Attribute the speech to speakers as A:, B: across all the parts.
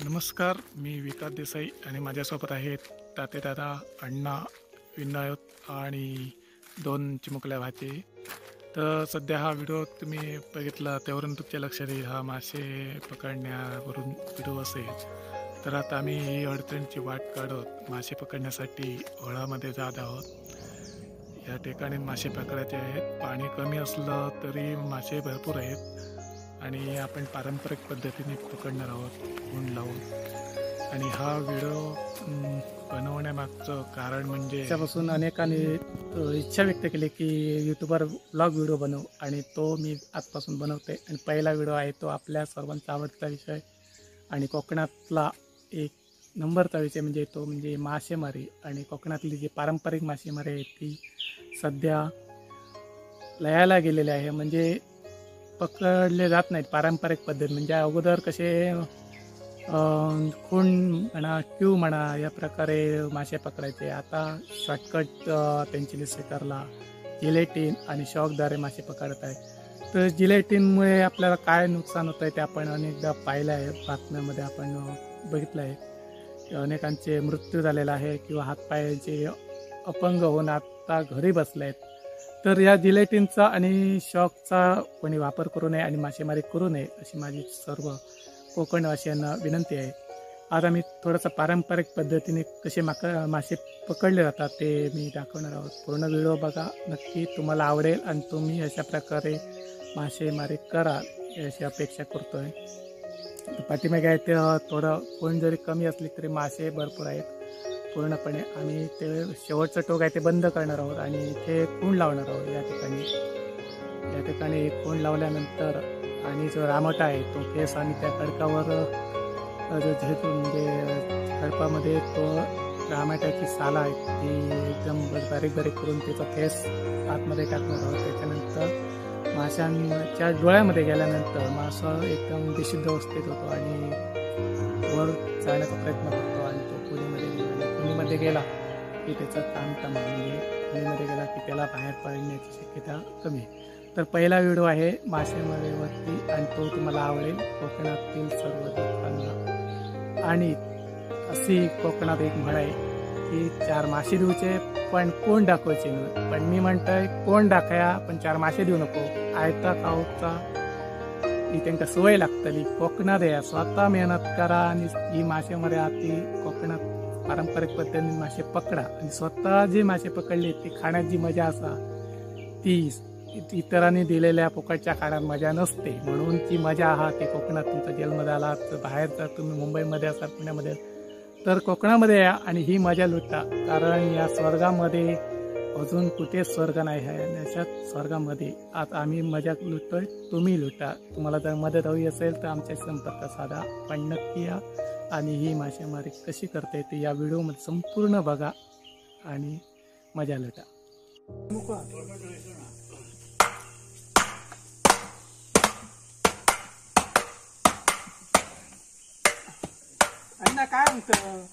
A: नमस्कार, मी विकास देसाई आणि माझ्यासोबत आहेत तातेदादा, अण्णा, विनायक आणि 2 चिमुकल्या भाचे. तर सध्या हा व्हिडिओ तुम्ही बघितला त्यावरून तुमच्या लक्षात येईल हा मासे पकडण्यावरून व्हिडिओ असेल. तर आता आम्ही ही अडचणीची वाट काढत मासे पकडण्यासाठी होळामध्ये जात आहोत. या ठिकाणी मासे पकडायचे आहेत. पाणी कमी असलं तरी मासे भरपूर आहेत आणि आपण पारंपरिक पद्धतीने पकडणार आहोत ऊन लावून. आणि हा व्हिडिओ बनवण्यामागचं कारण म्हणजे त्यापासून अनेकांनी इच्छा व्यक्त केली की यूट्यूबवर व्लॉग व्हिडिओ बनव, आणि तो मी आजपासून बनवते. आणि पहिला व्हिडिओ आहे तो आपल्या सर्वांचा आवडता विषय आणि कोकणातला एक नंबरचा विषय म्हणजे मासेमारी. आणि कोकणातली जी पारंपरिक मासेमारी आहे ती सध्या लयाला गेलेली आहे. म्हणजे पकडले जात नाहीत पारंपरिक पद्धत. म्हणजे अगोदर कसे खूण म्हणा, क्यू म्हणा, या प्रकारे मासे पकडायचे. आता शॉर्टकट त्यांची स्वीकारला जिलेटिन आणि शॉकद्वारे मासे पकडत आहे. तर जिलेटिनमुळे आपल्याला काय नुकसान होतं आहे ते आपण अनेकदा पाहिलं आहे, बातम्यामध्ये आपण बघितलं आहे. अनेकांचे मृत्यू झालेला आहे किंवा हातपायाचे अपंग होऊन आता घरी बसले आहेत. तर या जिलेटिनचा आणि शॉकचा कोणी वापर करू नये आणि मासेमारी करू नये अशी माझी सर्व कोकणवासियांना विनंती आहे. आज आम्ही थोडंसं पारंपरिक पद्धतीने कसे मासे पकडले जातात ते मी दाखवणार आहोत. पूर्ण व्हिडिओ बघा, नक्की तुम्हाला आवडेल आणि तुम्ही अशा प्रकारे मासेमारी कराल अशी अपेक्षा करतो आहे. पाठीमागे आहे ते थोडं कोण जरी कमी असली तरी मासे भरपूर आहेत. पूर्णपणे आम्ही ते शेवटचं टोक आहे ते बंद करणार आहोत आणि इथे खूण लावणार आहोत. या ठिकाणी खूण लावल्यानंतर आणि जो रामटा आहे तो केस आणि त्या खडकावर जो झेतून म्हणजे खडपामध्ये तो रामटाची साला आहे ती एकदम बारीक बारीक करून त्याचा केस आतमध्ये टाकणार आहोत. त्याच्यानंतर माशांच्या डोळ्यामध्ये गेल्यानंतर मासा एकदम बेशुद्ध अवस्थेत होतो आणि वर जाण्याचा प्रयत्न करतो आणि तो पुणीमध्ये गेला की त्याचं काम म्हणजे पुणीमध्ये गेला की त्याला बाहेर पडण्याची शक्यता कमी आहे. तर पहिला व्हिडिओ आहे मासेमारीवरती आणि तो तुम्हाला आवडेल. कोकणातील सर्व लोकांना. आणि अशी कोकणात एक म्हण आहे की 4 मासे देऊचे पण कोण दाखवायचे नाही. पण मी म्हणतोय कोण दाखया पण 4 मासे देऊ नको. आयता खाऊचा ही त्यांना सवय लागतली. कोकणात या स्वतः मेहनत करा आणि ही मासेमारी आती कोकणात पारंपरिक पद्धतीने मासे पकडा आणि स्वतः जे मासे पकडले ते खाण्याची मजा असा ती इतरांनी दिलेल्या फुकटच्या खाण्यात मजा नसते. म्हणून ती मजा हा ते कोकणात तुमचा जन्म झाला तर बाहेर जर तुम्ही मुंबईमध्ये असाल, पुण्यामध्ये तर कोकणामध्ये या आणि ही मजा लुटा. कारण या स्वर्गामध्ये अजून कुठेच स्वर्ग नाही आहे आणि अशाच स्वर्गामध्ये आज आम्ही मजा लुटतोय, तुम्ही लुटा. तुम्हाला जर मदत हवी असेल तर आमच्या संपर्क साधा. पण नक्की या आणि ही मासेमारी कशी करता येते या व्हिडिओमध्ये संपूर्ण बघा आणि मजा लुटा. अण्णा काय म्हणतो?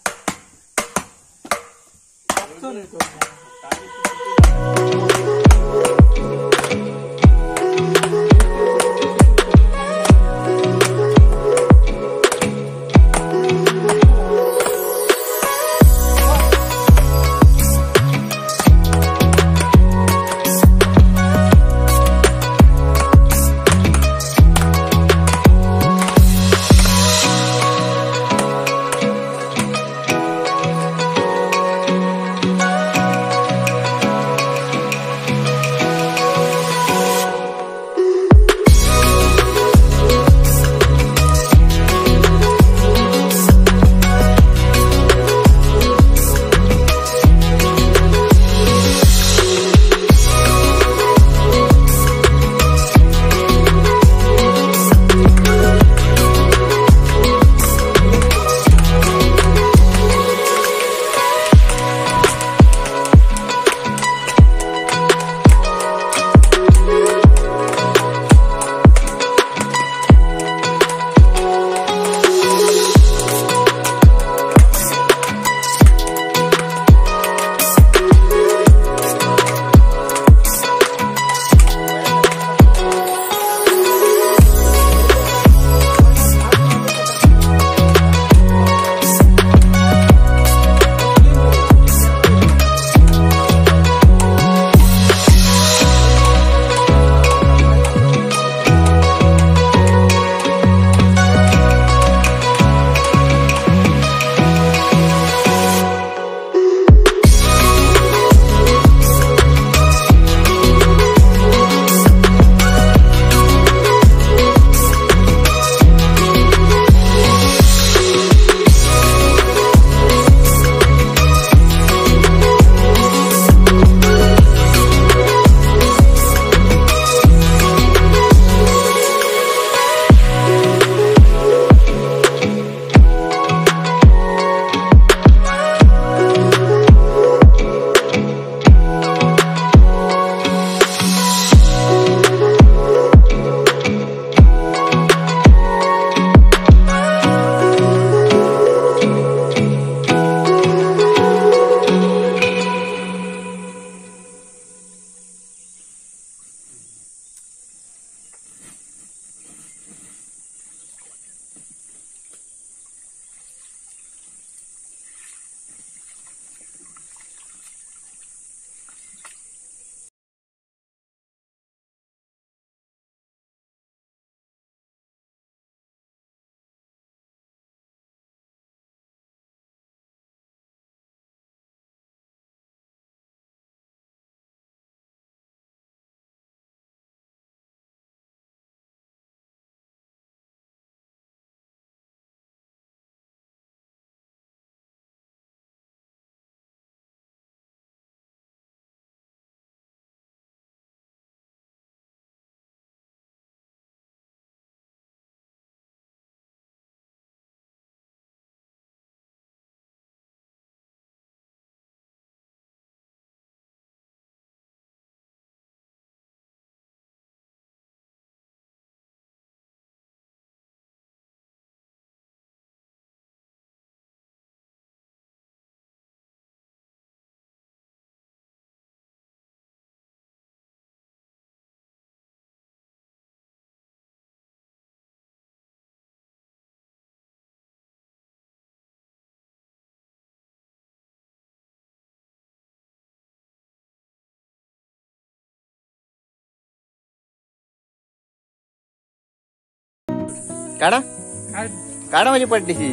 B: काढा
A: काय
B: काढा माझी पट्टीशी.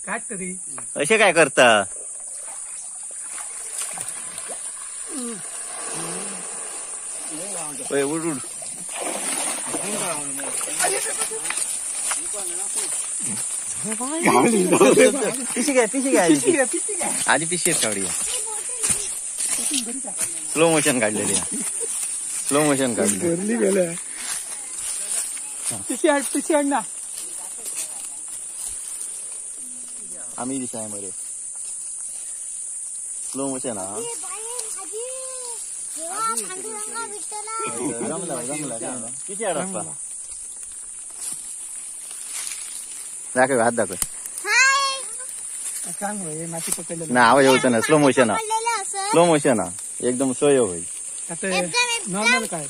A: काय तरी
B: असे काय करता? ओय, उड उड. पिशी घ्या आधी पिशीच काढूया. स्लो मोशन काढलेली स्लो मोशन काढली.
A: पिशी ना
B: आम्ही दिसाय मध्ये स्लो मोशन हा. जमला किती अडकला दाखव हात दाखव.
A: सांग माशी पकडलेलं
B: ना आवाज होता ना. स्लो मोशन हा एकदम सोय होईल.
A: आता नॉर्मल काय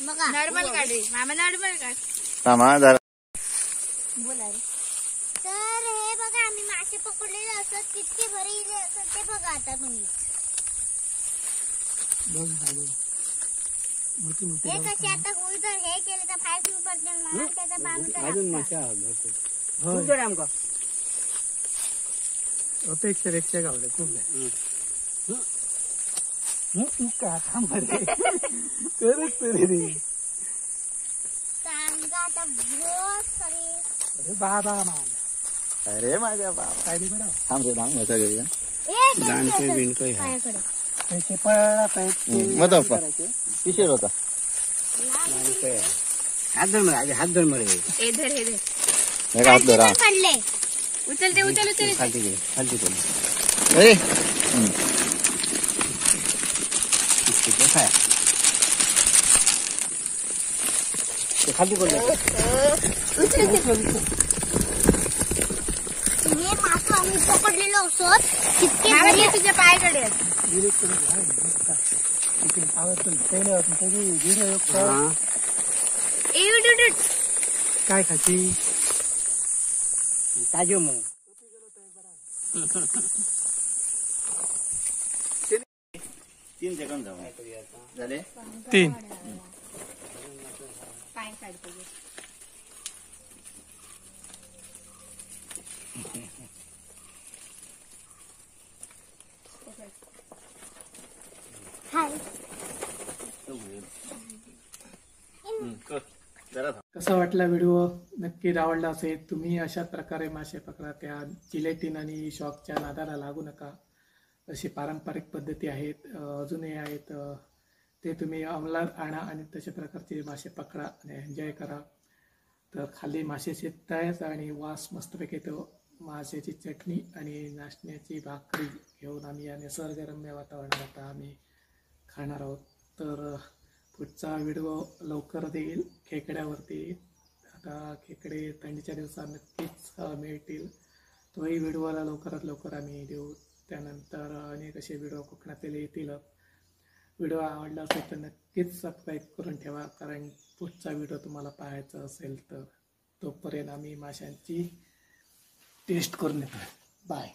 C: नॉर्मल काढे मामा नॉर्मल काढ.
B: थांबा जरा.
C: बोला रे. तर हे बघा आम्ही मासे पकडलेले असत किती भरलेले असत ते बघा आता तुम्ही. हे कसे आता होईल तर हे केले तर 5% मला त्याचा बांगटा अजून मासे
A: होते 100 गावले खूप का थांब रे करत रे
C: सांगा आता बहुत सारे.
A: अरे बाबा
B: अरे माझ्या बाबा
A: काय दे बरं
B: थांब रे थांब मजा घेऊया.
C: पायाकडे
A: पैसे पळत
B: मत किशोर होता.
A: हात धर मरे
C: हे धर हे धर
B: हात धरा.
C: पडले. उचल ते उचल उचल
A: खालती
B: अरे
A: खाली पडलं.
C: हे मासे आम्ही पकडलेलो असत कितके भरले तुझ्या पायाकडे
A: काय खाची ताजो मग
B: 3 सेकंद झाले.
A: 3
C: पाय काढतो.
A: कसा वाटला व्हिडिओ नक्की आवडला असेल. तुम्ही अशा प्रकारे मासे पकडा. त्या जिलेटिन आणि शॉकच्या नादाला लागू नका. अशी पारंपरिक पद्धती आहेत अजूनही आहेत ते तुम्ही अंमलात आणा आणि तशा प्रकारचे मासे पकडा आणि एन्जॉय करा. तर खाली मासे शिजतायत आणि वास मस्तपैकी येतो. माशाची चटणी आणि नाचण्याची भाकरी घेऊन आम्ही या निसर्गरम्य वातावरणात आता आम्ही खाणार आहोत. तर पुढचा व्हिडिओ लवकर देईल खेकड्यावरती. आता खेकडे थंडीच्या दिवसात नक्कीच मिळतील. तोही व्हिडिओला लवकरात लवकर आम्ही देऊ. त्यानंतर अनेक असे व्हिडिओ कोकणातील येतील. व्हिडिओ आवडला असेल तर नक्कीच सबस्क्राईब करून ठेवा कारण पुढचा व्हिडिओ तुम्हाला पाहायचा असेल तर. तोपर्यंत आम्ही माशांची टेस्ट करून येतो. बाय.